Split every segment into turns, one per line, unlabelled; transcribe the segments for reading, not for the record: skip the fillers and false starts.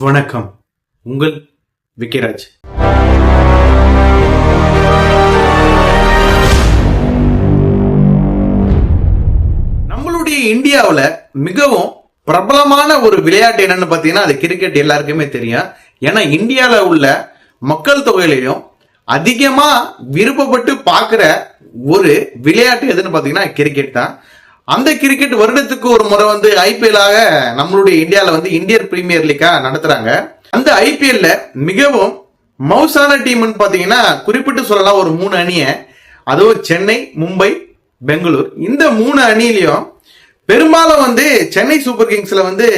வணக்கம். உங்கள் விக்கிராஜ். நம்மளுடைய இந்தியாவில் மிகவும் பிரபலமான ஒரு விளையாட்டு என்னன்னு பாத்தீங்கன்னா அது கிரிக்கெட். எல்லாருக்குமே தெரியும். ஏன்னா இந்தியாவில் உள்ள மக்கள் தொகையிலையும் அதிகமா விருப்பப்பட்டு பார்க்கிற ஒரு விளையாட்டு எதுன்னு பாத்தீங்கன்னா கிரிக்கெட் தான். அந்த கிரிக்கெட் வருடத்துக்கு ஒரு முறை ஐபிஎல் ஆக நம்மளுடைய இந்தியாவில் இந்தியன் பிரீமியர் லீக்கா நடத்துறாங்க. அந்த ஐபிஎல்ல மிகவும் மவுசான டீம் பாத்தீங்கன்னா குறிப்பிட்டு சொல்லலாம் ஒரு 3 அணிய. அதுவும் சென்னை, மும்பை, பெங்களூர். இந்த 3 அணியிலையும் பெரும்பாலும் சென்னை சூப்பர் கிங்ஸ்ல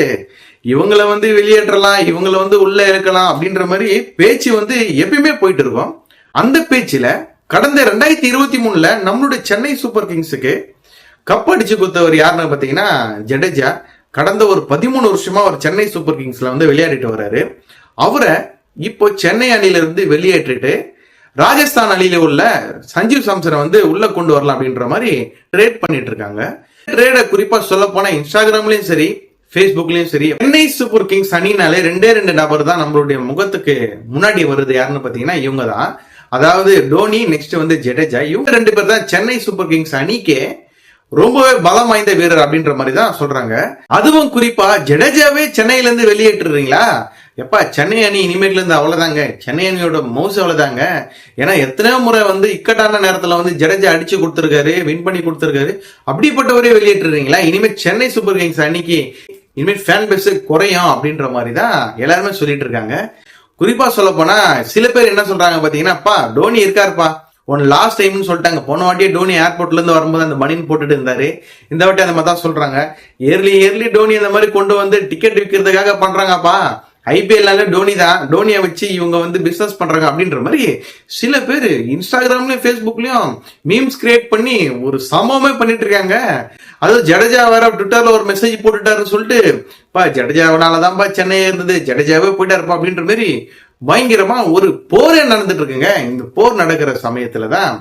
இவங்களை வெளியேற்றலாம், இவங்களை உள்ள இருக்கலாம் அப்படின்ற மாதிரி பேச்சு எப்பயுமே போயிட்டு இருக்கும். அந்த பேச்சுல கடந்த 2023 நம்மளுடைய சென்னை சூப்பர் கிங்ஸுக்கு கப் அடிச்சு கொடுத்தவர் யாருன்னு பாத்தீங்கன்னா ஜடேஜா. கடந்த ஒரு 13 வருஷமா ஒரு சென்னை சூப்பர் கிங்ஸ்ல விளையாடிட்டு வர்றாரு. அவரை இப்போ சென்னை அணியில இருந்து வெளியேற்றிட்டு ராஜஸ்தான் அணியில உள்ள சஞ்சீவ் சாம்சனை உள்ள கொண்டு வரலாம் அப்படின்ற மாதிரி ட்ரேட் பண்ணிட்டு இருக்காங்க. ட்ரேட குறிப்பா சொல்ல போனா இன்ஸ்டாகிராம்லயும் சரி, பேஸ்புக்லயும் சரி, சென்னை சூப்பர் கிங்ஸ் அணினாலே 2 நபர் தான் நம்மளுடைய முகத்துக்கு முன்னாடி வருது. யாருன்னு பாத்தீங்கன்னா இவங்க தான். அதாவது டோனி, நெக்ஸ்ட் ஜடேஜா. இவங்க 2 பேர் தான் சென்னை சூப்பர் கிங்ஸ் அணிக்கே ரொம்பவே பலம் வாய்ந்த வீரர் அப்படின்ற மாதிரி தான் சொல்றாங்க. அதுவும் குறிப்பா ஜடேஜாவே சென்னையில இருந்து வெளியேற்றுறீங்களா? எப்பா, சென்னை அணி இனிமேட்ல இருந்து அவ்வளவுதாங்க. சென்னை அணியோட மவுஸ் அவ்வளவுதாங்க. ஏன்னா எத்தனையோ முறை இக்கட்டான நேரத்துல ஜடேஜா அடிச்சு கொடுத்திருக்காரு, வின் பண்ணி கொடுத்திருக்காரு. அப்படிப்பட்டவரே வெளியேற்றுறீங்களா? இனிமேல் சென்னை சூப்பர் கிங்ஸ் அணிக்கு இனிமேல் ஃபேன் பேஸ் குறையும் அப்படின்ற மாதிரி தான் எல்லாருமே சொல்லிட்டு இருக்காங்க. குறிப்பா சொல்ல போனா சில பேர் என்ன சொல்றாங்க பாத்தீங்கன்னா, அப்பா டோனி இருக்காருப்பா, ஒன்னு லாஸ்ட் டைம்னு சொல்லிட்டாங்க. போன வாட்டியே டோனி ஏர்போர்ட்ல இருந்து வரும்போது அந்த மணின்னு போட்டுட்டு இருந்தாரு. இந்த வாட்டி அந்த மாதிரி தான் சொல்றாங்க. இயர்லி டோனி அந்த மாதிரி கொண்டு டிக்கெட் விற்கிறதுக்காக பண்றாங்கப்பா. ஐபிஎல் டோனி தான், டோனியை வச்சு இவங்க பிசினஸ் பண்றாங்க அப்படின்ற மாதிரி சில பேர் இன்ஸ்டாகிராம்லயும் பேஸ்புக்லயும் மீம்ஸ் கிரியேட் பண்ணி ஒரு சம்பவமே பண்ணிட்டு இருக்காங்க. அதுவும் ஜடேஜா வேற ட்விட்டர்ல ஒரு மெசேஜ் போட்டுட்டாருன்னு சொல்லிட்டு, பா ஜடேஜாவனாலதான்ப்பா சென்னை இருந்தது, ஜடேஜாவே போயிட்டாருப்பா அப்படின்ற மாதிரி பயங்கரமா ஒரு போரே நடந்துட்டு இருக்குங்க. இந்த போர் நடக்கிற சமயத்துலதான்